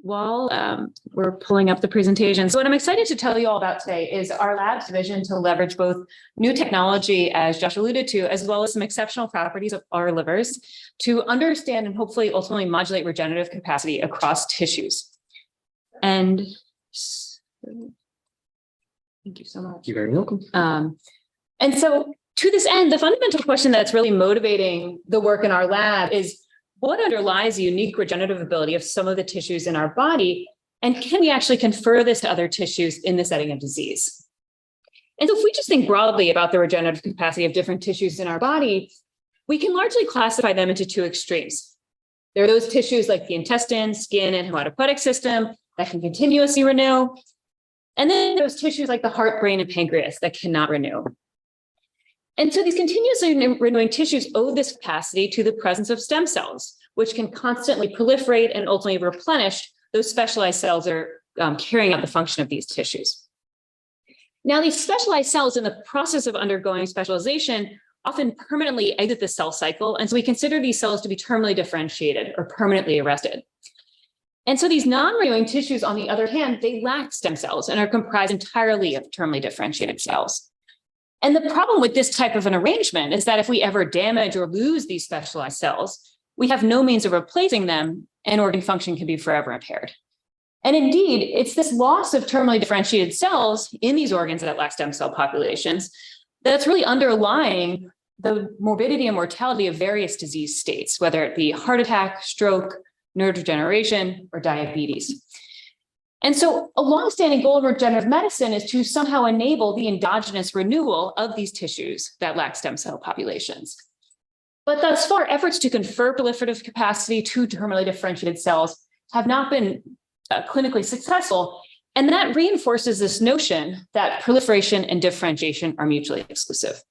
while we're pulling up the presentation. So what I'm excited to tell you all about today is our lab's vision to leverage both new technology, as Josh alluded to, as well as some exceptional properties of our livers to understand and hopefully ultimately modulate regenerative capacity across tissues. And thank you so much. You're very welcome. And so to this end, the fundamental question that's really motivating the work in our lab is what underlies the unique regenerative ability of some of the tissues in our body, and can we actually confer this to other tissues in the setting of disease? And so if we just think broadly about the regenerative capacity of different tissues in our body, we can largely classify them into two extremes. There are those tissues like the intestine, skin, and hematopoietic system that can continuously renew. And then those tissues like the heart, brain, and pancreas that cannot renew. And so these continuously renewing tissues owe this capacity to the presence of stem cells, which can constantly proliferate and ultimately replenish those specialized cells that are carrying out the function of these tissues. Now, these specialized cells in the process of undergoing specialization often permanently exit the cell cycle. And so we consider these cells to be terminally differentiated or permanently arrested. And so these non-renewing tissues, on the other hand, they lack stem cells and are comprised entirely of terminally differentiated cells. And the problem with this type of an arrangement is that if we ever damage or lose these specialized cells, we have no means of replacing them, and organ function can be forever impaired. And indeed, it's this loss of terminally differentiated cells in these organs that lack stem cell populations that's really underlying the morbidity and mortality of various disease states, whether it be heart attack, stroke, neurodegeneration, or diabetes. And so a longstanding goal of regenerative medicine is to somehow enable the endogenous renewal of these tissues that lack stem cell populations. But thus far, efforts to confer proliferative capacity to terminally differentiated cells have not been clinically successful. And that reinforces this notion that proliferation and differentiation are mutually exclusive.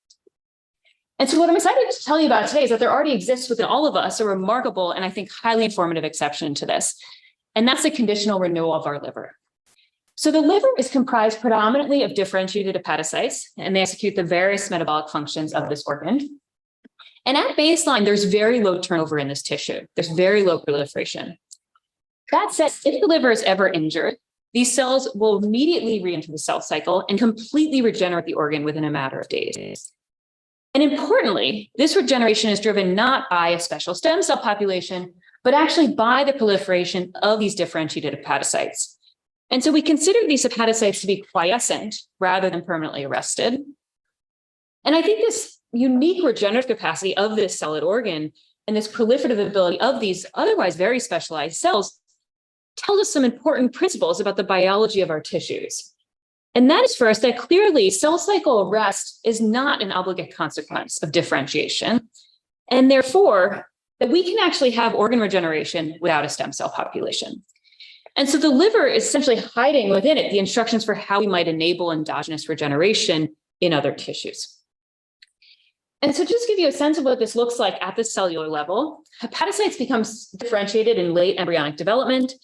And so what I'm excited to tell you about today is that there already exists within all of us a remarkable and I think highly informative exception to this. And that's the conditional renewal of our liver. So the liver is comprised predominantly of differentiated hepatocytes, and they execute the various metabolic functions of this organ. And at baseline, there's very low turnover in this tissue. There's very low proliferation. That said, if the liver is ever injured, these cells will immediately re-enter the cell cycle and completely regenerate the organ within a matter of days. And importantly, this regeneration is driven not by a special stem cell population, but actually by the proliferation of these differentiated hepatocytes. And so we consider these hepatocytes to be quiescent rather than permanently arrested. And I think this unique regenerative capacity of this solid organ and this proliferative ability of these otherwise very specialized cells tells us some important principles about the biology of our tissues. And that is first, that clearly cell cycle arrest is not an obligate consequence of differentiation. And therefore, that we can actually have organ regeneration without a stem cell population. And so the liver is essentially hiding within it the instructions for how we might enable endogenous regeneration in other tissues. And so just to give you a sense of what this looks like at the cellular level, hepatocytes become differentiated in late embryonic development,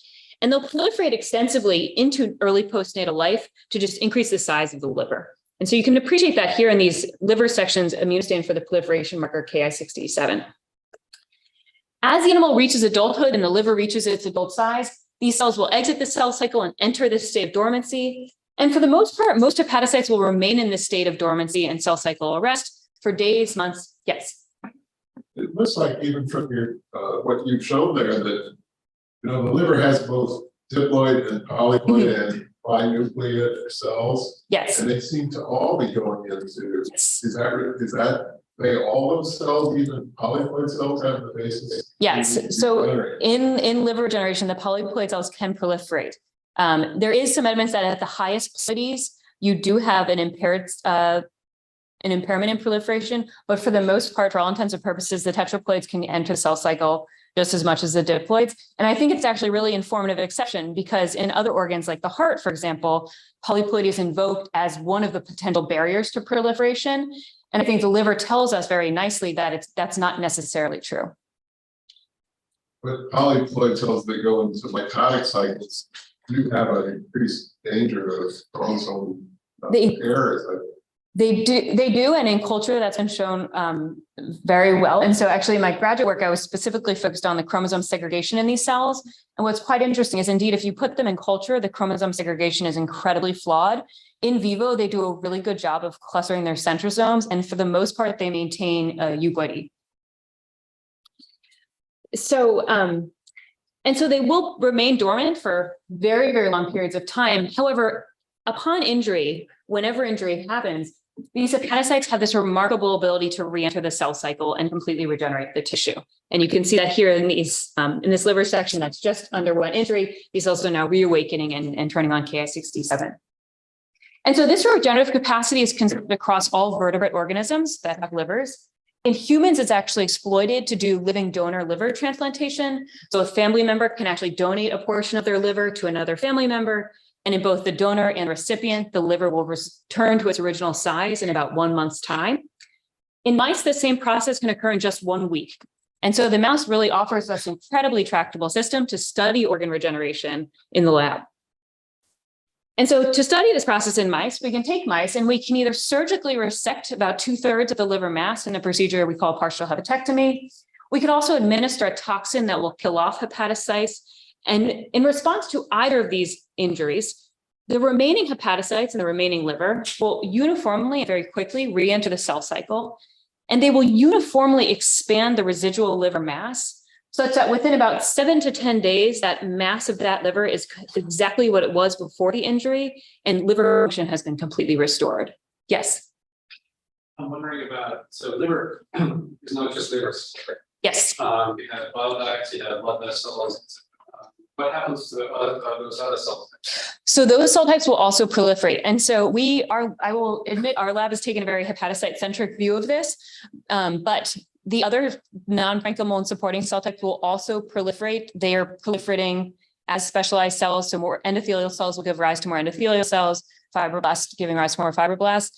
and they'll proliferate extensively into early postnatal life to just increase the size of the liver. And so you can appreciate that here in these liver sections, immunostain for the proliferation marker Ki67. As the animal reaches adulthood and the liver reaches its adult size, these cells will exit the cell cycle and enter this state of dormancy. And for the most part, most hepatocytes will remain in this state of dormancy and cell cycle arrest for days, months. Yes. It looks like even from your what you've shown there that the liver has both diploid and polyploid and binucleate cells. Yes. And they seem to all be going into. Yes. Is that they all those cells, even polyploid cells, have the basis? Yes. So in liver regeneration, the polyploid cells can proliferate. There is some evidence that at the highest placities, you do have an impairment in proliferation, but for the most part, for all intents and purposes, the tetraploids can enter the cell cycle just as much as the diploids. And I think it's actually really informative exception because in other organs like the heart, for example, polyploid is invoked as one of the potential barriers to proliferation. And I think the liver tells us very nicely that that's not necessarily true. But polyploid cells that go into mitotic cycles do have an increased danger of chromosome errors. They do, and in culture that's been shown very well. And so actually in my graduate work, I was specifically focused on the chromosome segregation in these cells. And what's quite interesting is indeed, if you put them in culture, the chromosome segregation is incredibly flawed. In vivo, they do a really good job of clustering their centrosomes, and for the most part, they maintain eugloidy. So, and so they will remain dormant for very, very long periods of time. However, upon injury, whenever injury happens, these hepatocytes have this remarkable ability to re-enter the cell cycle and completely regenerate the tissue. And you can see that here in these, in this liver section that's just underwent injury, these cells are now reawakening and turning on Ki67. And so this regenerative capacity is considered across all vertebrate organisms that have livers. In humans, it's actually exploited to do living donor liver transplantation. So a family member can actually donate a portion of their liver to another family member. And in both the donor and recipient, the liver will return to its original size in about 1 month's time. In mice, the same process can occur in just 1 week. And so the mouse really offers us an incredibly tractable system to study organ regeneration in the lab. And so to study this process in mice, we can take mice and we can either surgically resect about 2/3 of the liver mass in a procedure we call partial hepatectomy. We could also administer a toxin that will kill off hepatocytes. And in response to either of these injuries, the remaining hepatocytes and the remaining liver will uniformly and very quickly re-enter the cell cycle, and they will uniformly expand the residual liver mass, such that within about 7 to 10 days, that mass of that liver is exactly what it was before the injury, and liver function has been completely restored. Yes? I'm wondering about, so liver is not just liver. Yes. You have bile ducts, you have blood vessels. What happens to those other cell types? So those cell types will also proliferate. And so I will admit, our lab has taken a very hepatocyte-centric view of this, but the other non-parenchymal and supporting cell types will also proliferate. They are proliferating as specialized cells. So more endothelial cells will give rise to more endothelial cells, fibroblasts giving rise to more fibroblasts.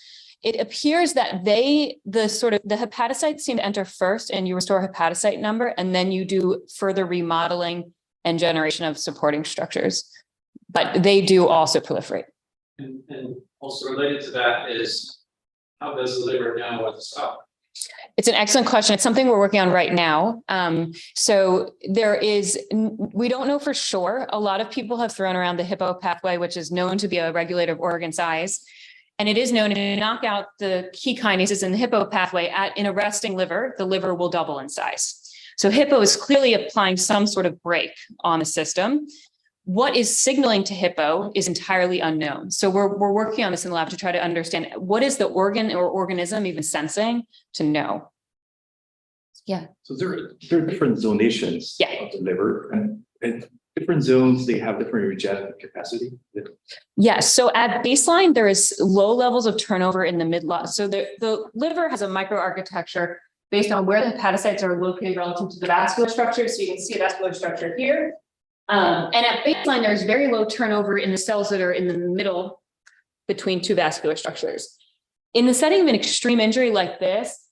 It appears that the hepatocytes seem to enter first, and you restore hepatocyte number, and then you do further remodeling and generation of supporting structures, but they do also proliferate. And also related to that is, how does the liver know what to stop? It's an excellent question. It's something we're working on right now. So we don't know for sure. A lot of people have thrown around the hippo pathway, which is known to be a regulator of organ size. And it is known to knock out the key kinases in the hippo pathway in a resting liver, the liver will double in size. So hippo is clearly applying some sort of brake on the system. What is signaling to hippo is entirely unknown. So we're working on this in the lab to try to understand what is the organ or organism even sensing to know. Yeah. So there are different zonations of the liver, and different zones, they have different regenerative capacity. Yes. So at baseline, there is low levels of turnover in the midline. So the liver has a microarchitecture based on where the hepatocytes are located relative to the vascular structure. So you can see a vascular structure here. And at baseline, there's very low turnover in the cells that are in the middle between two vascular structures. In the setting of an extreme injury like this,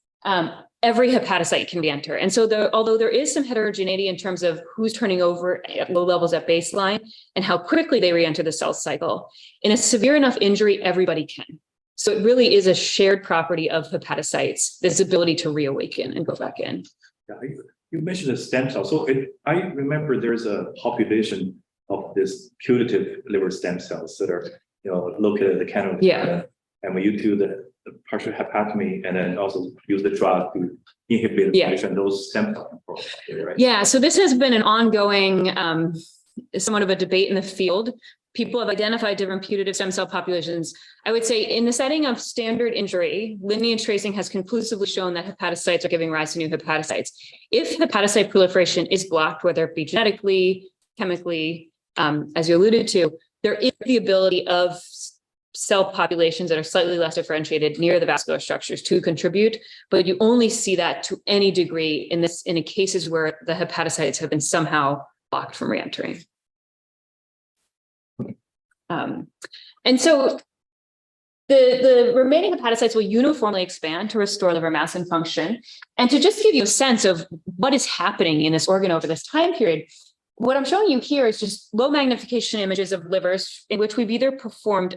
every hepatocyte can re-enter. And so although there is some heterogeneity in terms of who's turning over at low levels at baseline and how quickly they re-enter the cell cycle, in a severe enough injury, everybody can. So it really is a shared property of hepatocytes, this ability to reawaken and go back in. Yeah, you mentioned the stem cells. So I remember there's a population of this putative liver stem cells that are located at the canal. Yeah. And when you do the partial hepatotomy and then also use the drug to inhibit those stem cells, right? Yeah. So this has been an ongoing, somewhat of a debate in the field. People have identified different putative stem cell populations. I would say in the setting of standard injury, lineage tracing has conclusively shown that hepatocytes are giving rise to new hepatocytes. If hepatocyte proliferation is blocked, whether it be genetically, chemically, as you alluded to, there is the ability of cell populations that are slightly less differentiated near the vascular structures to contribute, but you only see that to any degree in cases where the hepatocytes have been somehow blocked from reentering. And so the remaining hepatocytes will uniformly expand to restore liver mass and function. And to just give you a sense of what is happening in this organ over this time period, What I'm showing you here is just low magnification images of livers in which we've either performed,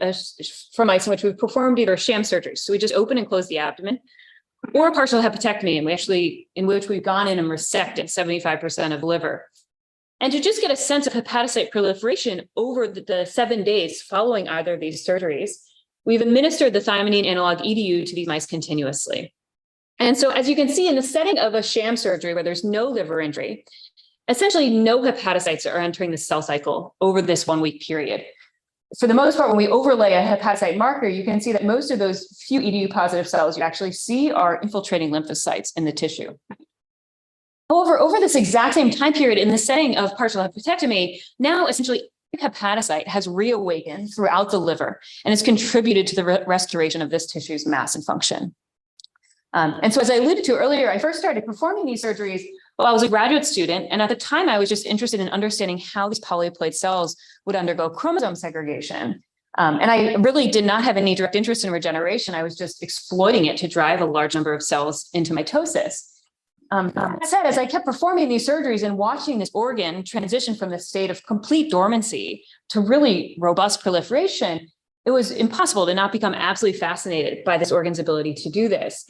from mice in which we've performed either sham surgeries. So we just open and close the abdomen, or a partial hepatectomy, in which we've gone in and resected 75% of liver. And to just get a sense of hepatocyte proliferation over the 7 days following either of these surgeries, we've administered the thymidine analog EDU to these mice continuously. And so as you can see in the setting of a sham surgery where there's no liver injury, essentially no hepatocytes are entering the cell cycle over this 1 week period. For the most part, when we overlay a hepatocyte marker, you can see that most of those few EDU positive cells you actually see are infiltrating lymphocytes in the tissue. However, over this exact same time period in the setting of partial hepatectomy, now essentially hepatocyte has reawakened throughout the liver and has contributed to the restoration of this tissue's mass and function. And so as I alluded to earlier, I first started performing these surgeries while I was a graduate student. And at the time, I was just interested in understanding how these polyploid cells would undergo chromosome segregation. And I really did not have any direct interest in regeneration. I was just exploiting it to drive a large number of cells into mitosis. That said, as I kept performing these surgeries and watching this organ transition from the state of complete dormancy to really robust proliferation, it was impossible to not become absolutely fascinated by this organ's ability to do this.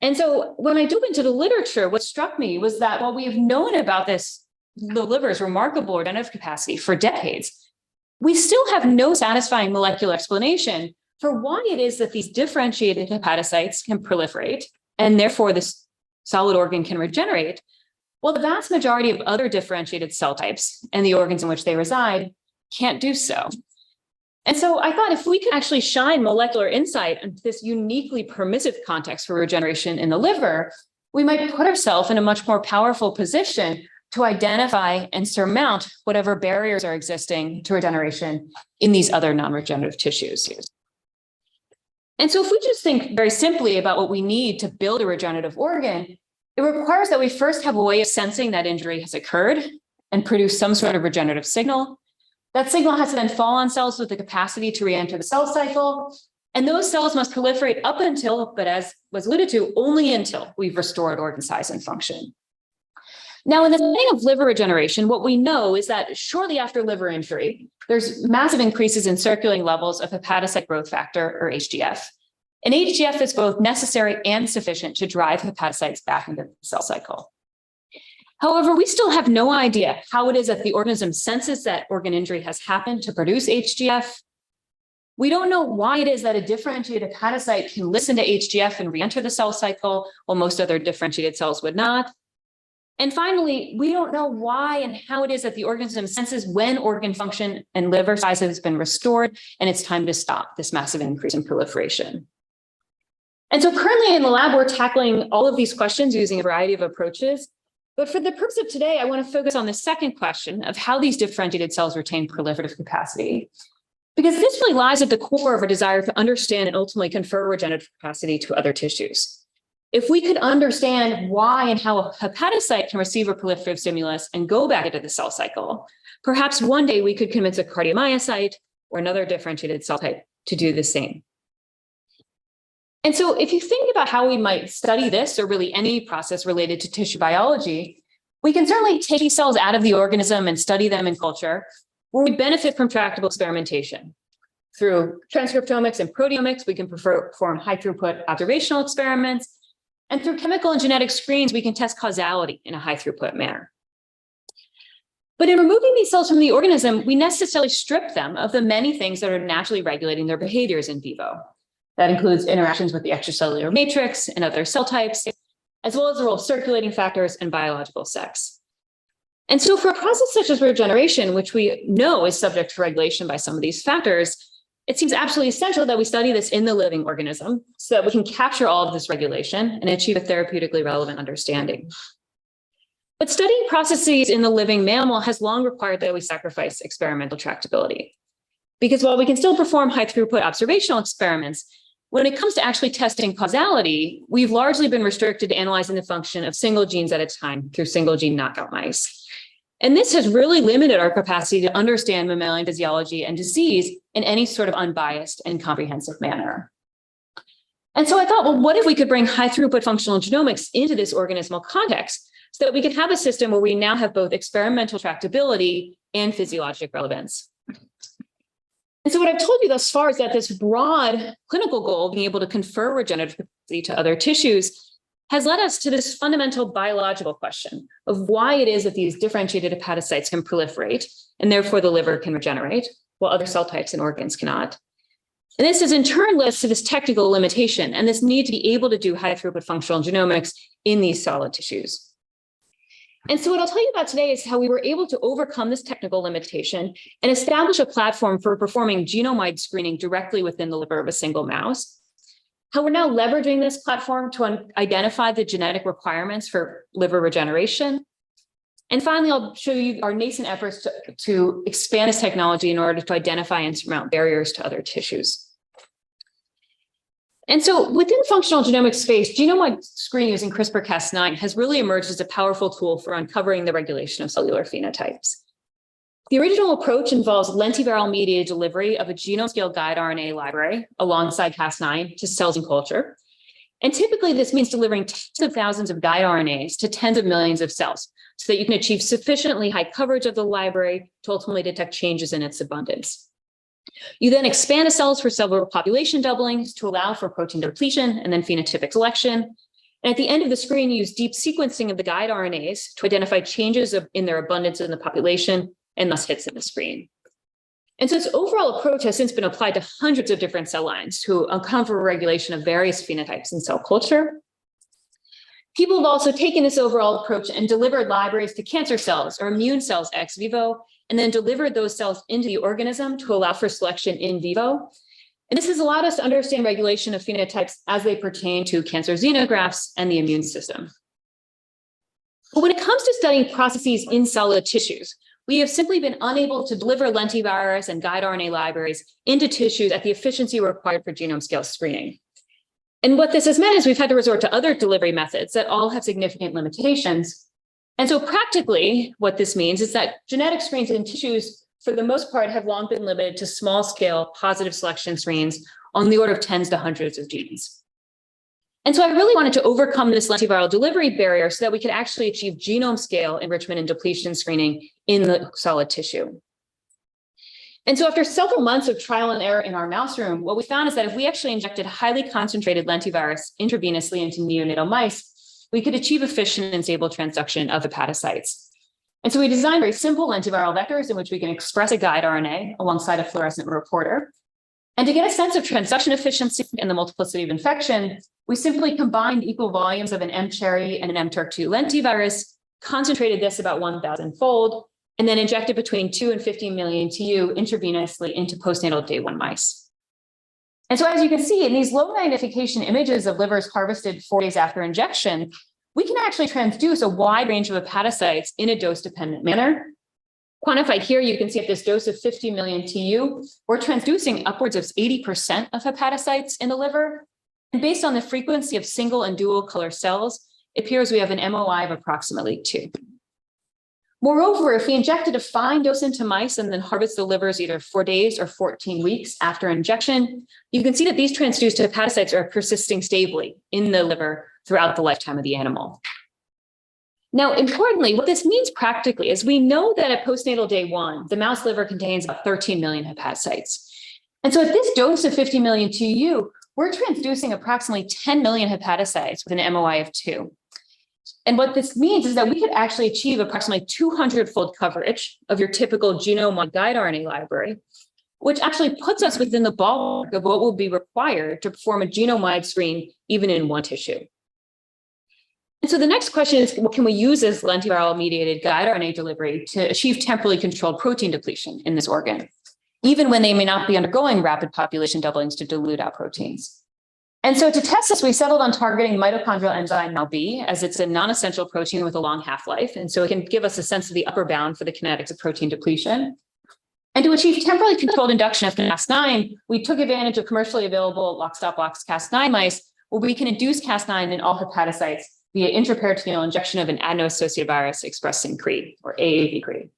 And so when I dove into the literature, what struck me was that while we have known about the liver's remarkable regenerative capacity for decades, we still have no satisfying molecular explanation for why it is that these differentiated hepatocytes can proliferate, and therefore this solid organ can regenerate, while the vast majority of other differentiated cell types and the organs in which they reside can't do so. And so I thought if we could actually shine molecular insight into this uniquely permissive context for regeneration in the liver, we might put ourselves in a much more powerful position to identify and surmount whatever barriers are existing to regeneration in these other non-regenerative tissues. And so if we just think very simply about what we need to build a regenerative organ, it requires that we first have a way of sensing that injury has occurred and produce some sort of regenerative signal. That signal has to then fall on cells with the capacity to re-enter the cell cycle. And those cells must proliferate up until, but as was alluded to, only until we've restored organ size and function. Now, in the setting of liver regeneration, what we know is that shortly after liver injury, there's massive increases in circulating levels of hepatocyte growth factor, or HGF. And HGF is both necessary and sufficient to drive hepatocytes back into the cell cycle. However, we still have no idea how it is that the organism senses that organ injury has happened to produce HGF. We don't know why it is that a differentiated hepatocyte can listen to HGF and re-enter the cell cycle, while most other differentiated cells would not. And finally, we don't know why and how it is that the organism senses when organ function and liver size has been restored, and it's time to stop this massive increase in proliferation. And so currently in the lab, we're tackling all of these questions using a variety of approaches. But for the purpose of today, I want to focus on the second question of how these differentiated cells retain proliferative capacity, because this really lies at the core of our desire to understand and ultimately confer regenerative capacity to other tissues. If we could understand why and how a hepatocyte can receive a proliferative stimulus and go back into the cell cycle, perhaps one day we could convince a cardiomyocyte or another differentiated cell type to do the same. And so if you think about how we might study this, or really any process related to tissue biology, we can certainly take these cells out of the organism and study them in culture, where we benefit from tractable experimentation. Through transcriptomics and proteomics, we can perform high-throughput observational experiments, and through chemical and genetic screens, we can test causality in a high-throughput manner. But in removing these cells from the organism, we necessarily strip them of the many things that are naturally regulating their behaviors in vivo. That includes interactions with the extracellular matrix and other cell types, as well as the role of circulating factors and biological sex. And so for a process such as regeneration, which we know is subject to regulation by some of these factors, it seems absolutely essential that we study this in the living organism so that we can capture all of this regulation and achieve a therapeutically relevant understanding. But studying processes in the living mammal has long required that we sacrifice experimental tractability. Because while we can still perform high-throughput observational experiments, when it comes to actually testing causality, we've largely been restricted to analyzing the function of single genes at a time through single gene knockout mice. And this has really limited our capacity to understand mammalian physiology and disease in any sort of unbiased and comprehensive manner. And so I thought, well, what if we could bring high-throughput functional genomics into this organismal context so that we can have a system where we now have both experimental tractability and physiologic relevance. And so what I've told you thus far is that this broad clinical goal, being able to confer regenerative capacity to other tissues, has led us to this fundamental biological question of why it is that these differentiated hepatocytes can proliferate, and therefore the liver can regenerate, while other cell types and organs cannot. And this has in turn led us to this technical limitation and this need to be able to do high-throughput functional genomics in these solid tissues. And so what I'll tell you about today is how we were able to overcome this technical limitation and establish a platform for performing genome-wide screening directly within the liver of a single mouse. How we're now leveraging this platform to identify the genetic requirements for liver regeneration. And finally, I'll show you our nascent efforts to expand this technology in order to identify and surmount barriers to other tissues. And so within the functional genomics space, genome-wide screening using CRISPR-Cas9 has really emerged as a powerful tool for uncovering the regulation of cellular phenotypes. The original approach involves lentiviral-mediated delivery of a genome-scale guide RNA library alongside Cas9 to cells in culture. And typically, this means delivering tens of thousands of guide RNAs to tens of millions of cells so that you can achieve sufficiently high coverage of the library to ultimately detect changes in its abundance. You then expand the cells for several population doublings to allow for protein depletion and then phenotypic selection. And at the end of the screen, you use deep sequencing of the guide RNAs to identify changes in their abundance in the population and thus hits in the screen. And so this overall approach has since been applied to hundreds of different cell lines to uncover regulation of various phenotypes in cell culture. People have also taken this overall approach and delivered libraries to cancer cells or immune cells ex vivo, and then delivered those cells into the organism to allow for selection in vivo. And this has allowed us to understand regulation of phenotypes as they pertain to cancer xenografts and the immune system. But when it comes to studying processes in solid tissues, we have simply been unable to deliver lentivirus and guide RNA libraries into tissues at the efficiency required for genome scale screening. And what this has meant is we've had to resort to other delivery methods that all have significant limitations. And so practically, what this means is that genetic screens in tissues, for the most part, have long been limited to small-scale positive selection screens on the order of tens to hundreds of genes. And so I really wanted to overcome this lentiviral delivery barrier so that we could actually achieve genome-scale enrichment and depletion screening in the solid tissue. And so after several months of trial and error in our mouse room, what we found is that if we actually injected highly concentrated lentivirus intravenously into neonatal mice, we could achieve efficient and stable transduction of hepatocytes. And so we designed very simple lentiviral vectors in which we can express a guide RNA alongside a fluorescent reporter. And to get a sense of transduction efficiency and the multiplicity of infection, we simply combined equal volumes of an mCherry and an mTurk2 lentivirus, concentrated this about 1,000-fold, and then injected between 2 and 15 million TU intravenously into postnatal day 1 mice. And so as you can see in these low magnification images of livers harvested 4 days after injection, we can actually transduce a wide range of hepatocytes in a dose-dependent manner. Quantified here, you can see at this dose of 50 million TU, we're transducing upwards of 80% of hepatocytes in the liver. And based on the frequency of single and dual color cells, it appears we have an MOI of approximately 2. Moreover, if we injected a fine dose into mice and then harvest the livers either 4 days or 14 weeks after injection, you can see that these transduced hepatocytes are persisting stably in the liver throughout the lifetime of the animal. Now, importantly, what this means practically is we know that at postnatal day 1, the mouse liver contains about 13 million hepatocytes. And so at this dose of 50 million TU, we're transducing approximately 10 million hepatocytes with an MOI of 2. And what this means is that we could actually achieve approximately 200-fold coverage of your typical genome-wide guide RNA library, which actually puts us within the ballpark of what will be required to perform a genome-wide screen even in one tissue. And so the next question is, what can we use this lentiviral-mediated guide RNA delivery to achieve temporally controlled protein depletion in this organ, even when they may not be undergoing rapid population doublings to dilute out proteins? And so to test this, we settled on targeting mitochondrial enzyme MALB, as it's a non-essential protein with a long half-life. And so it can give us a sense of the upper bound for the kinetics of protein depletion. And to achieve temporally controlled induction of Cas9, we took advantage of commercially available lock-stop-box Cas9 mice, where we can induce Cas9 in all hepatocytes via intraperitoneal injection of an adeno-associated virus expressing CRE, or AAV CRE.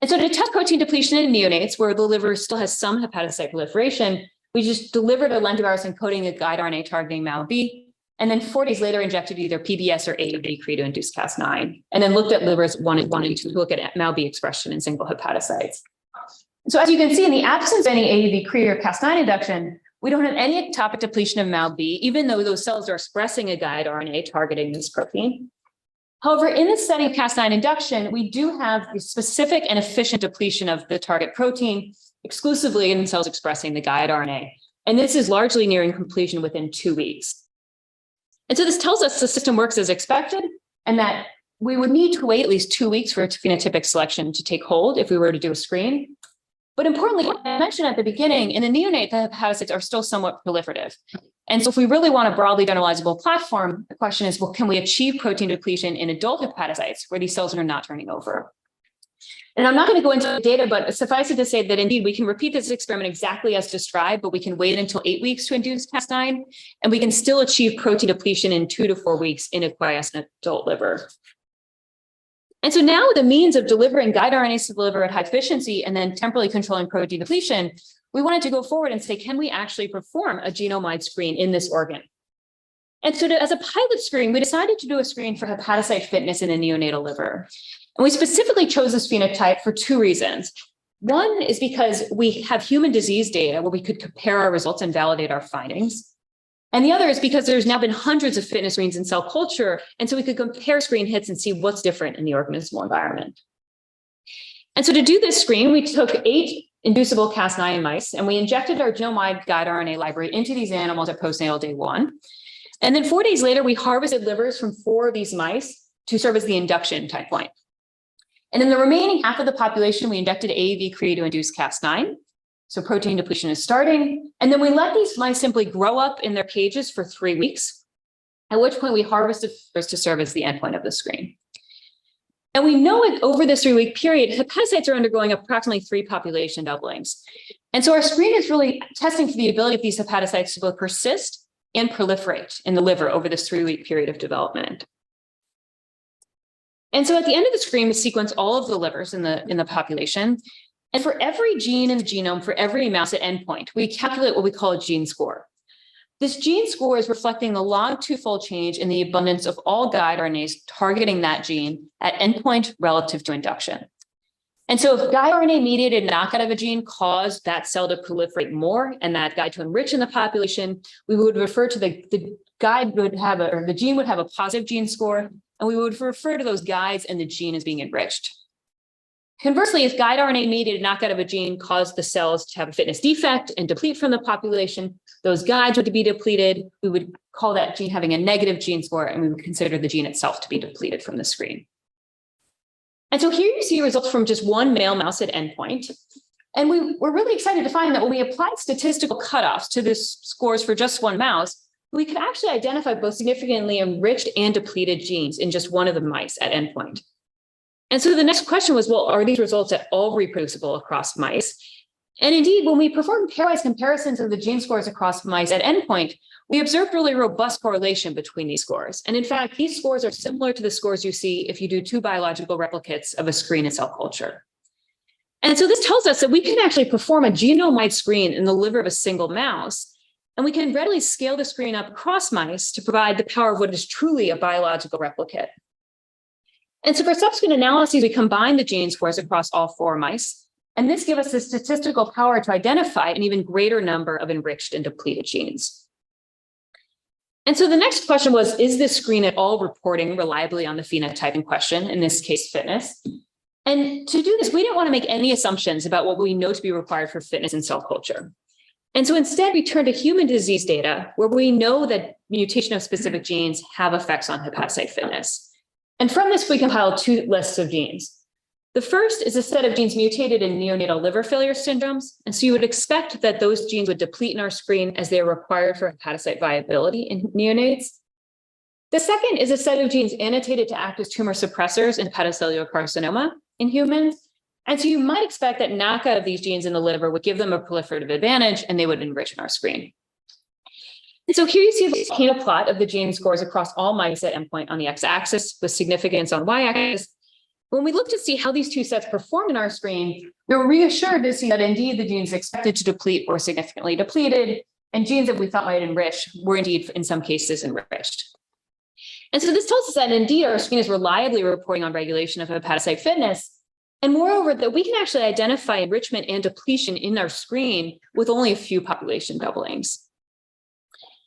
And so to test protein depletion in neonates, where the liver still has some hepatocyte proliferation, we just delivered a lentivirus encoding the guide RNA targeting MALB, and then 4 days later injected either PBS or AAV3 to induce Cas9, and then looked at livers 1 and 2 to look at MALB expression in single hepatocytes. So as you can see, in the absence of any AAV3 or Cas9 induction, we don't have any ectopic depletion of MALB, even though those cells are expressing a guide RNA targeting this protein. However, in the setting of Cas9 induction, we do have the specific and efficient depletion of the target protein exclusively in cells expressing the guide RNA. And this is largely nearing completion within 2 weeks. And so this tells us the system works as expected, and that we would need to wait at least 2 weeks for phenotypic selection to take hold if we were to do a screen. But importantly, I mentioned at the beginning, in the neonate, the hepatocytes are still somewhat proliferative. And so if we really want a broadly generalizable platform, the question is, well, can we achieve protein depletion in adult hepatocytes where these cells are not turning over? And I'm not going to go into the data, but suffice it to say that indeed we can repeat this experiment exactly as described, but we can wait until 8 weeks to induce Cas9, and we can still achieve protein depletion in 2 to 4 weeks in a quiescent adult liver. And so now with the means of delivering guide RNAs to the liver at high efficiency and then temporally controlling protein depletion, we wanted to go forward and say, can we actually perform a genome-wide screen in this organ? And so as a pilot screen, we decided to do a screen for hepatocyte fitness in a neonatal liver. And we specifically chose this phenotype for 2 reasons. One is because we have human disease data where we could compare our results and validate our findings. And the other is because there's now been hundreds of fitness screens in cell culture, and so we could compare screen hits and see what's different in the organismal environment. And so to do this screen, we took 8 inducible Cas9 mice, and we injected our genome-wide guide RNA library into these animals at postnatal day 1. And then 4 days later, we harvested livers from 4 of these mice to serve as the induction time point. And in the remaining half of the population, we injected AAV3 to induce Cas9. So protein depletion is starting. And then we let these mice simply grow up in their cages for 3 weeks, at which point we harvested livers to serve as the endpoint of the screen. And we know it over this 3-week period, hepatocytes are undergoing approximately 3 population doublings. And so our screen is really testing for the ability of these hepatocytes to both persist and proliferate in the liver over this 3-week period of development. And so at the end of the screen, we sequence all of the livers in the population. And for every gene in the genome, for every mouse at endpoint, we calculate what we call a gene score. This gene score is reflecting the log 2-fold change in the abundance of all guide RNAs targeting that gene at endpoint relative to induction. And so if guide RNA-mediated knockout of a gene caused that cell to proliferate more and that guide to enrich in the population, we would refer to the guide would have the gene would have a positive gene score, and we would refer to those guides and the gene as being enriched. Conversely, if guide RNA-mediated knockout of a gene caused the cells to have a fitness defect and deplete from the population, those guides would be depleted. We would call that gene having a negative gene score, and we would consider the gene itself to be depleted from the screen. And so here you see results from just 1 male mouse at endpoint. And we were really excited to find that when we applied statistical cutoffs to this scores for just 1 mouse, we could actually identify both significantly enriched and depleted genes in just 1 of the mice at endpoint. And so the next question was, well, are these results at all reproducible across mice? And indeed, when we performed pairwise comparisons of the gene scores across mice at endpoint, we observed really robust correlation between these scores. And in fact, these scores are similar to the scores you see if you do 2 biological replicates of a screen in cell culture. And so this tells us that we can actually perform a genome-wide screen in the liver of a single mouse, and we can readily scale the screen up across mice to provide the power of what is truly a biological replicate. And so for subsequent analyses, we combine the gene scores across all 4 mice, and this gives us the statistical power to identify an even greater number of enriched and depleted genes. And so the next question was, is this screen at all reporting reliably on the phenotype in question, in this case, fitness? And to do this, we didn't want to make any assumptions about what we know to be required for fitness in cell culture. And so instead, we turned to human disease data where we know that mutation of specific genes have effects on hepatocyte fitness. And from this, we compiled 2 lists of genes. The first is a set of genes mutated in neonatal liver failure syndromes. And so you would expect that those genes would deplete in our screen as they are required for hepatocyte viability in neonates. The second is a set of genes annotated to act as tumor suppressors in hepatocellular carcinoma in humans. And so you might expect that knockout of these genes in the liver would give them a proliferative advantage and they would enrich in our screen. And so here you see the volcano plot of the gene scores across all mice at endpoint on the x-axis with significance on y-axis. When we look to see how these 2 sets perform in our screen, we were reassured to see that indeed the genes expected to deplete were significantly depleted, and genes that we thought might enrich were indeed, in some cases, enriched. And so this tells us that indeed our screen is reliably reporting on regulation of hepatocyte fitness. And moreover, that we can actually identify enrichment and depletion in our screen with only a few population doublings.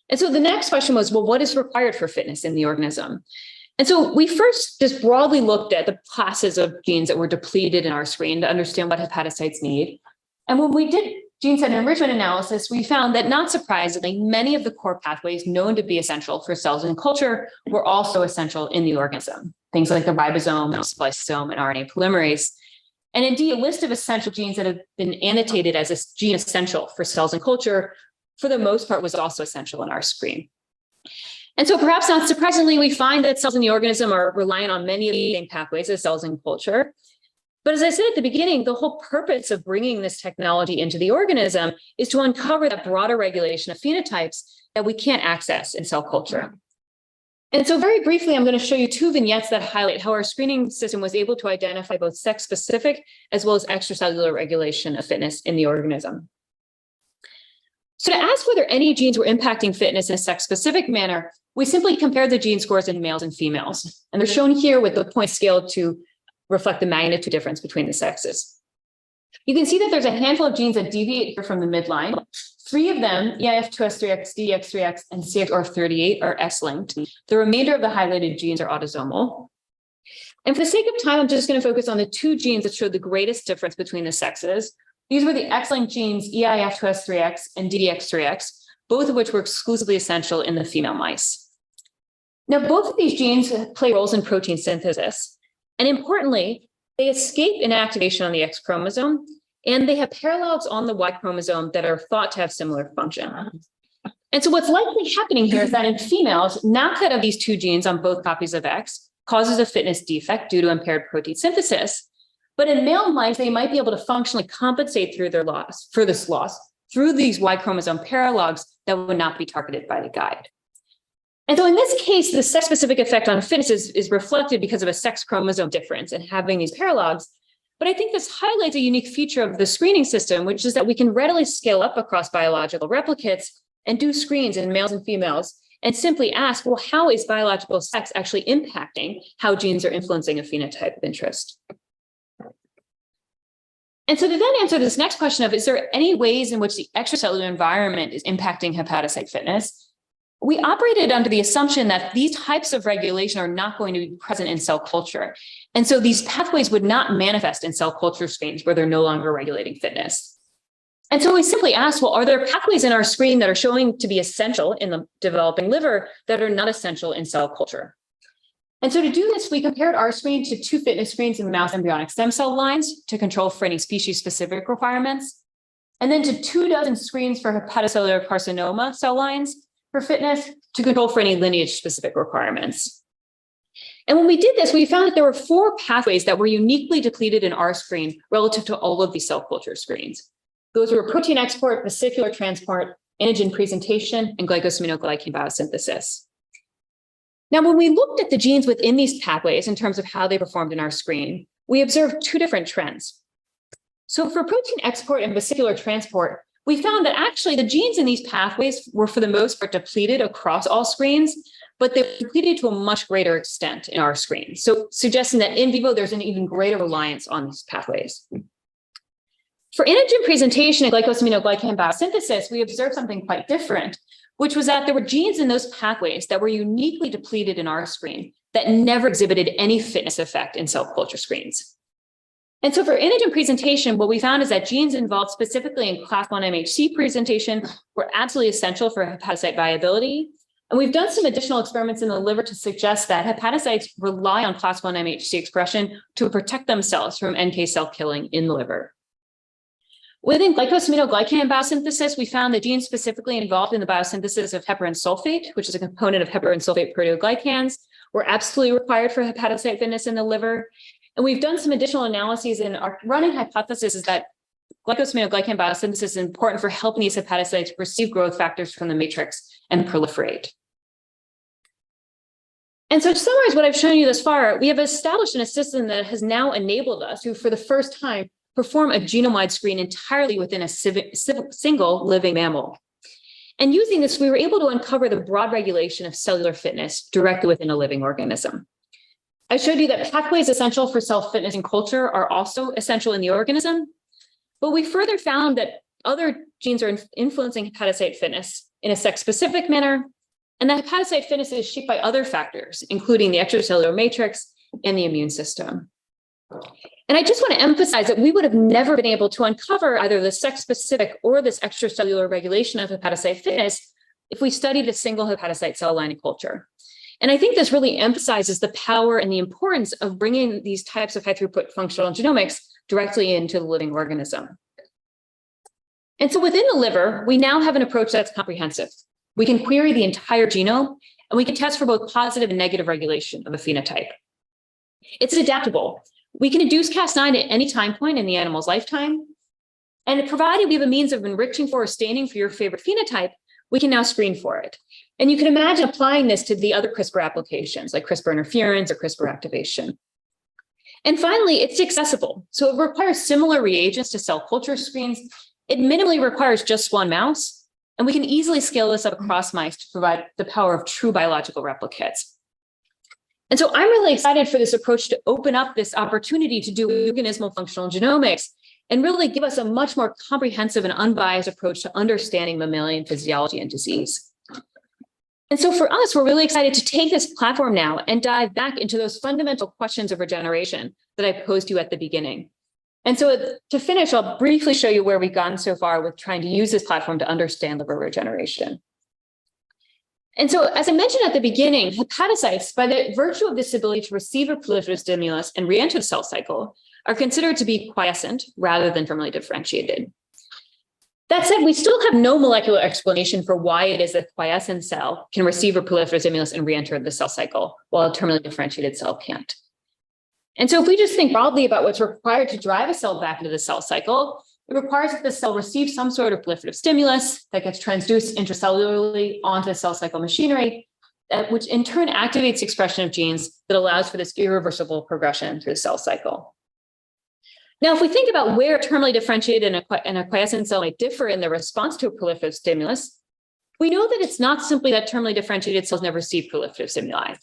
And so the next question was, well, what is required for fitness in the organism? And so we first just broadly looked at the classes of genes that were depleted in our screen to understand what hepatocytes need. And when we did gene set enrichment analysis, we found that, not surprisingly, many of the core pathways known to be essential for cells in culture were also essential in the organism. Things like the ribosome, spliceosome, and RNA polymerase. And indeed, a list of essential genes that have been annotated as a gene essential for cells in culture, for the most part, was also essential in our screen. And so perhaps not surprisingly, we find that cells in the organism are reliant on many of the same pathways as cells in culture. But as I said at the beginning, the whole purpose of bringing this technology into the organism is to uncover that broader regulation of phenotypes that we can't access in cell culture. And so very briefly, I'm going to show you two vignettes that highlight how our screening system was able to identify both sex-specific as well as extracellular regulation of fitness in the organism. So to ask whether any genes were impacting fitness in a sex-specific manner, we simply compared the gene scores in males and females. And they're shown here with the point scale to reflect the magnitude difference between the sexes. You can see that there's a handful of genes that deviate here from the midline. 3 of them, EIF2S3X, DDX3X, and CXR38, are X-linked. The remainder of the highlighted genes are autosomal. And for the sake of time, I'm just going to focus on the 2 genes that showed the greatest difference between the sexes. These were the X-linked genes EIF2S3X and DDX3X, both of which were exclusively essential in the female mice. Now, both of these genes play roles in protein synthesis. And importantly, they escape inactivation on the X chromosome, and they have paralogs on the Y chromosome that are thought to have similar function. And so what's likely happening here is that in females, knockout of these 2 genes on both copies of X causes a fitness defect due to impaired protein synthesis. But in male mice, they might be able to functionally compensate through their loss, for this loss, through these Y chromosome paralogs that would not be targeted by the guide. And so in this case, the sex-specific effect on fitness is reflected because of a sex chromosome difference and having these paralogs. But I think this highlights a unique feature of the screening system, which is that we can readily scale up across biological replicates and do screens in males and females and simply ask, well, how is biological sex actually impacting how genes are influencing a phenotype of interest? And so to then answer this next question of, is there any ways in which the extracellular environment is impacting hepatocyte fitness? We operated under the assumption that these types of regulation are not going to be present in cell culture. And so these pathways would not manifest in cell culture screens where they're no longer regulating fitness. And so we simply asked, well, are there pathways in our screen that are showing to be essential in the developing liver that are not essential in cell culture? And so to do this, we compared our screen to 2 fitness screens in mouse embryonic stem cell lines to control for any species-specific requirements, and then to 24 screens for hepatocellular carcinoma cell lines for fitness to control for any lineage-specific requirements. And when we did this, we found that there were 4 pathways that were uniquely depleted in our screen relative to all of these cell culture screens. Those were protein export, vesicular transport, antigen presentation, and glycosaminoglycan biosynthesis. Now, when we looked at the genes within these pathways in terms of how they performed in our screen, we observed 2 different trends. So for protein export and vesicular transport, we found that actually the genes in these pathways were for the most part depleted across all screens, but they were depleted to a much greater extent in our screen. So suggesting that in vivo, there's an even greater reliance on these pathways. For antigen presentation and glycosaminoglycan biosynthesis, we observed something quite different, which was that there were genes in those pathways that were uniquely depleted in our screen that never exhibited any fitness effect in cell culture screens. And so for antigen presentation, what we found is that genes involved specifically in class 1 MHC presentation were absolutely essential for hepatocyte viability. And we've done some additional experiments in the liver to suggest that hepatocytes rely on class 1 MHC expression to protect themselves from NK cell killing in the liver. Within glycosaminoglycan biosynthesis, we found that genes specifically involved in the biosynthesis of heparan sulfate, which is a component of heparan sulfate proteoglycans, were absolutely required for hepatocyte fitness in the liver. And we've done some additional analyses, and our running hypothesis is that glycosaminoglycan biosynthesis is important for helping these hepatocytes receive growth factors from the matrix and proliferate. And so to summarize what I've shown you thus far, we have established a system that has now enabled us to, for the first time, perform a genome-wide screen entirely within a single living mammal. And using this, we were able to uncover the broad regulation of cellular fitness directly within a living organism. I showed you that pathways essential for cell fitness and culture are also essential in the organism, but we further found that other genes are influencing hepatocyte fitness in a sex-specific manner, and that hepatocyte fitness is shaped by other factors, including the extracellular matrix and the immune system. And I just want to emphasize that we would have never been able to uncover either the sex-specific or this extracellular regulation of hepatocyte fitness if we studied a single hepatocyte cell line in culture. And I think this really emphasizes the power and the importance of bringing these types of high-throughput functional genomics directly into the living organism. And so within the liver, we now have an approach that's comprehensive. We can query the entire genome, and we can test for both positive and negative regulation of a phenotype. It's adaptable. We can induce Cas9 at any time point in the animal's lifetime. And provided we have a means of enriching for or staining for your favorite phenotype, we can now screen for it. And you can imagine applying this to the other CRISPR applications like CRISPR interference or CRISPR activation. And finally, it's accessible. So it requires similar reagents to cell culture screens. It minimally requires just one mouse, and we can easily scale this up across mice to provide the power of true biological replicates. And so I'm really excited for this approach to open up this opportunity to do organismal functional genomics and really give us a much more comprehensive and unbiased approach to understanding mammalian physiology and disease. And so for us, we're really excited to take this platform now and dive back into those fundamental questions of regeneration that I posed to you at the beginning. And so to finish, I'll briefly show you where we've gotten so far with trying to use this platform to understand liver regeneration. And so, as I mentioned at the beginning, hepatocytes, by the virtue of this ability to receive a proliferative stimulus and re-enter the cell cycle, are considered to be quiescent rather than terminally differentiated. That said, we still have no molecular explanation for why it is that a quiescent cell can receive a proliferative stimulus and re-enter the cell cycle, while a terminally differentiated cell can't. And so if we just think broadly about what's required to drive a cell back into the cell cycle, it requires that the cell receive some sort of proliferative stimulus that gets transduced intracellularly onto the cell cycle machinery, which in turn activates expression of genes that allows for this irreversible progression through the cell cycle. Now, if we think about where terminally differentiated and a quiescent cell might differ in the response to a proliferative stimulus, we know that it's not simply that terminally differentiated cells never receive proliferative stimuli.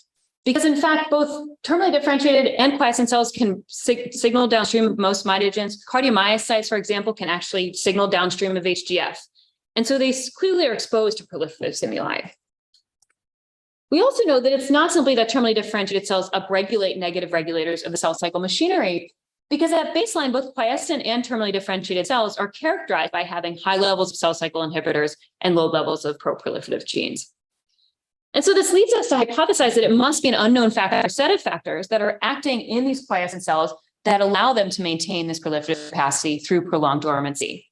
Because in fact, both terminally differentiated and quiescent cells can signal downstream of most mitogens. Cardiomyocytes, for example, can actually signal downstream of HGF. And so they clearly are exposed to proliferative stimuli. We also know that it's not simply that terminally differentiated cells upregulate negative regulators of the cell cycle machinery, because at baseline, both quiescent and terminally differentiated cells are characterized by having high levels of cell cycle inhibitors and low levels of pro-proliferative genes. And so this leads us to hypothesize that it must be an unknown factor, set of factors that are acting in these quiescent cells that allow them to maintain this proliferative capacity through prolonged dormancy.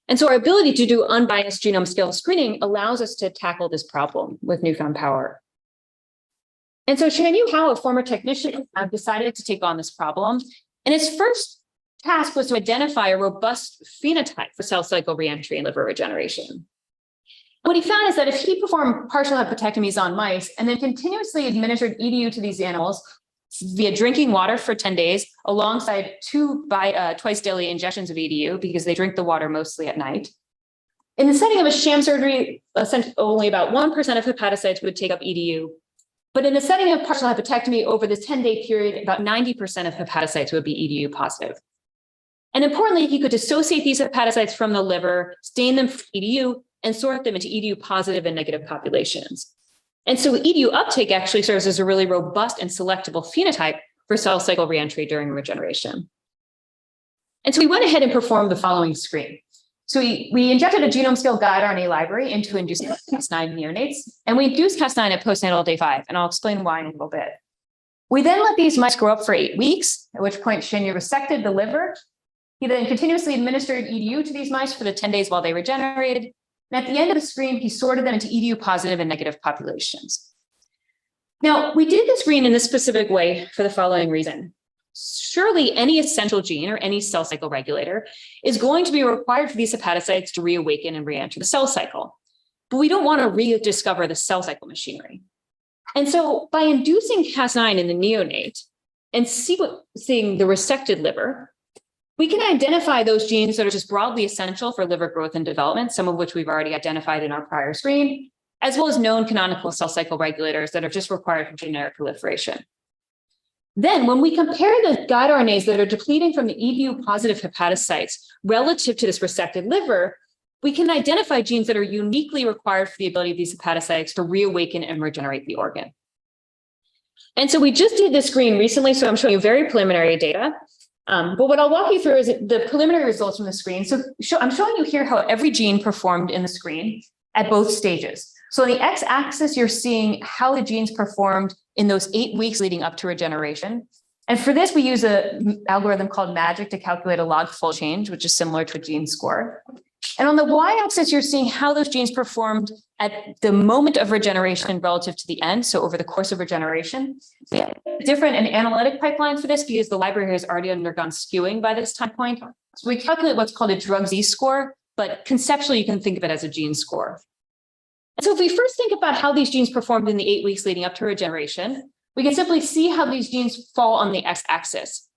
And so our ability to do unbiased genome scale screening allows us to tackle this problem with newfound power. And so Shan Yu Hao, a former technician, decided to take on this problem. And his first task was to identify a robust phenotype for cell cycle reentry and liver regeneration. What he found is that if he performed partial hepatectomies on mice and then continuously administered EDU to these animals via drinking water for 10 days, alongside twice daily injections of EDU, because they drink the water mostly at night. In the setting of a sham surgery, only about 1% of hepatocytes would take up EDU. But in the setting of partial hepatectomy, over this 10-day period, about 90% of hepatocytes would be EDU positive. And importantly, he could dissociate these hepatocytes from the liver, stain them for EDU, and sort them into EDU positive and negative populations. And so EDU uptake actually serves as a really robust and selectable phenotype for cell cycle reentry during regeneration. And so we went ahead and performed the following screen. So we injected a genome scale guide RNA library into induced Cas9 neonates, and we induced Cas9 at postnatal day 5, and I'll explain why in a little bit. We then let these mice grow up for 8 weeks, at which point Shan Yu resected the liver. He then continuously administered EDU to these mice for the 10 days while they regenerated. And at the end of the screen, he sorted them into EDU positive and negative populations. Now, we did the screen in this specific way for the following reason. Surely any essential gene or any cell cycle regulator is going to be required for these hepatocytes to reawaken and re-enter the cell cycle. But we don't want to rediscover the cell cycle machinery. And so by inducing Cas9 in the neonate and seeing the resected liver, we can identify those genes that are just broadly essential for liver growth and development, some of which we've already identified in our prior screen, as well as known canonical cell cycle regulators that are just required for genetic proliferation. Then, when we compare the guide RNAs that are depleting from the EBU-positive hepatocytes relative to this resected liver, we can identify genes that are uniquely required for the ability of these hepatocytes to reawaken and regenerate the organ. And so we just did this screen recently, so I'm showing you very preliminary data. But what I'll walk you through is the preliminary results from the screen. So I'm showing you here how every gene performed in the screen at both stages. So on the x-axis, you're seeing how the genes performed in those 8 weeks leading up to regeneration. And for this, we use an algorithm called MAGIC to calculate a log fold change, which is similar to a gene score. And on the y-axis, you're seeing how those genes performed at the moment of regeneration relative to the end, so over the course of regeneration. We have different and analytic pipelines for this because the library has already undergone skewing by this time point. So we calculate what's called a drug z-score, but conceptually, you can think of it as a gene score. And so if we first think about how these genes performed in the 8 weeks leading up to regeneration, we can simply see how these genes fall on the x-axis.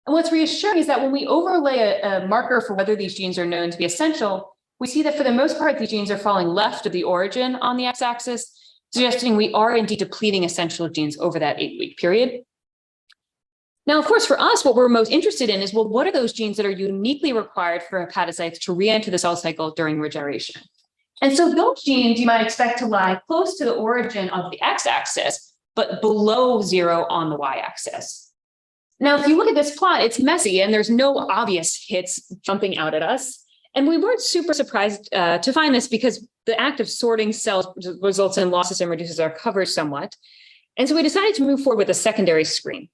And what's reassuring is that when we overlay a marker for whether these genes are known to be essential, we see that for the most part, the genes are falling left of the origin on the x-axis, suggesting we are indeed depleting essential genes over that 8-week period. Now, of course, for us, what we're most interested in is, well, what are those genes that are uniquely required for hepatocytes to re-enter the cell cycle during regeneration? And so those genes you might expect to lie close to the origin of the x-axis, but below 0 on the y-axis. Now, if you look at this plot, it's messy and there's no obvious hits jumping out at us. And we weren't super surprised to find this because the act of sorting cells results in losses and reduces our coverage somewhat. And so we decided to move forward with a secondary screen.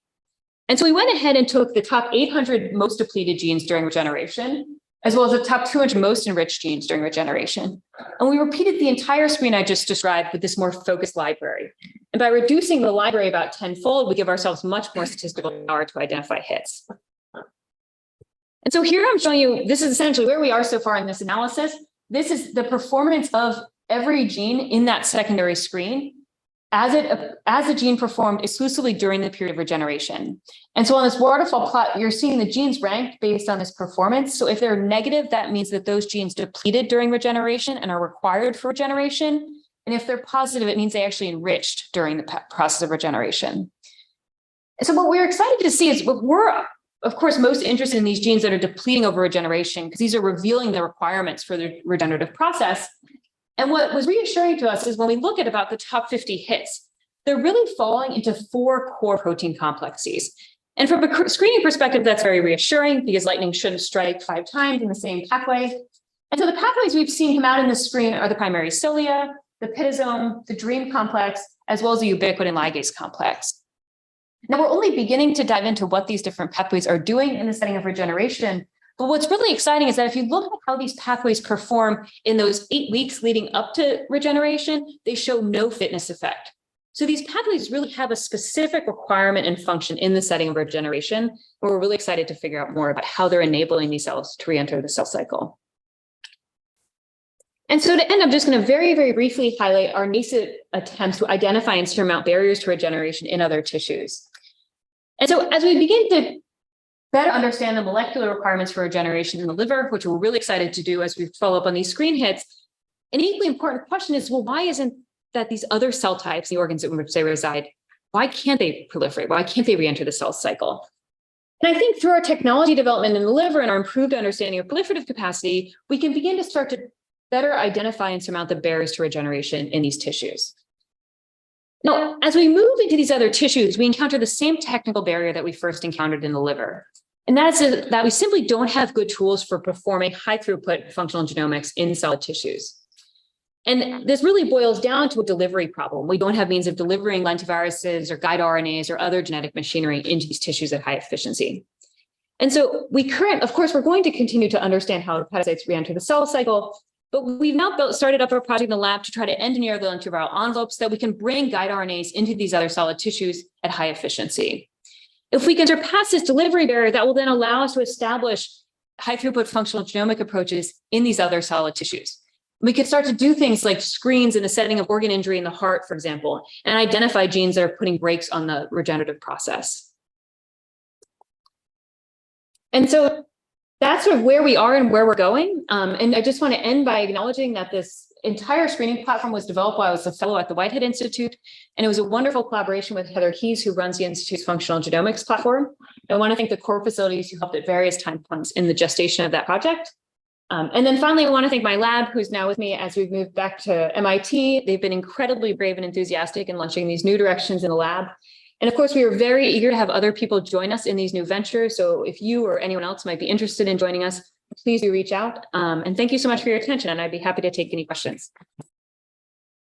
And so we went ahead and took the top 800 most depleted genes during regeneration, as well as the top 200 most enriched genes during regeneration. And we repeated the entire screen I just described with this more focused library. And by reducing the library about 10-fold, we give ourselves much more statistical power to identify hits. And so here I'm showing you, this is essentially where we are so far in this analysis. This is the performance of every gene in that secondary screen as the gene performed exclusively during the period of regeneration. And so on this waterfall plot, you're seeing the genes ranked based on this performance. So if they're negative, that means that those genes depleted during regeneration and are required for regeneration. And if they're positive, it means they actually enriched during the process of regeneration. And so what we're excited to see is we're, of course, most interested in these genes that are depleting over regeneration because these are revealing the requirements for the regenerative process. And what was reassuring to us is when we look at about the top 50 hits, they're really falling into 4 core protein complexes. And from a screening perspective, that's very reassuring because lightning shouldn't strike 5 times in the same pathway. And so the pathways we've seen come out in the screen are the primary cilia, the pitosome, the DREAM complex, as well as the ubiquitin ligase complex. Now, we're only beginning to dive into what these different pathways are doing in the setting of regeneration. But what's really exciting is that if you look at how these pathways perform in those 8 weeks leading up to regeneration, they show no fitness effect. So these pathways really have a specific requirement and function in the setting of regeneration. And we're really excited to figure out more about how they're enabling these cells to re-enter the cell cycle. And so to end, I'm just going to very, very briefly highlight our nascent attempts to identify and surmount barriers to regeneration in other tissues. And so as we begin to better understand the molecular requirements for regeneration in the liver, which we're really excited to do as we follow up on these screen hits, an equally important question is, well, why isn't that these other cell types, the organs in which they reside, why can't they proliferate? Why can't they re-enter the cell cycle? And I think through our technology development in the liver and our improved understanding of proliferative capacity, we can begin to start to better identify and surmount the barriers to regeneration in these tissues. Now, as we move into these other tissues, we encounter the same technical barrier that we first encountered in the liver. And that's that we simply don't have good tools for performing high-throughput functional genomics in solid tissues. And this really boils down to a delivery problem. We don't have means of delivering lentiviruses or guide RNAs or other genetic machinery into these tissues at high efficiency. And so of course, we're going to continue to understand how hepatocytes re-enter the cell cycle, but we've now started up a project in the lab to try to engineer the lentiviral envelopes so that we can bring guide RNAs into these other solid tissues at high efficiency. If we can surpass this delivery barrier, that will then allow us to establish high-throughput functional genomic approaches in these other solid tissues. We could start to do things like screens in the setting of organ injury in the heart, for example, and identify genes that are putting brakes on the regenerative process. And so that's sort of where we are and where we're going. And I just want to end by acknowledging that this entire screening platform was developed while I was a fellow at the Whitehead Institute, and it was a wonderful collaboration with Heather Keyes, who runs the Institute's functional genomics platform. I want to thank the core facilities who helped at various time points in the gestation of that project. And then finally, I want to thank my lab, who's now with me as we've moved back to MIT. They've been incredibly brave and enthusiastic in launching these new directions in the lab. And of course, we are very eager to have other people join us in these new ventures. So if you or anyone else might be interested in joining us, please do reach out. And thank you so much for your attention, and I'd be happy to take any questions.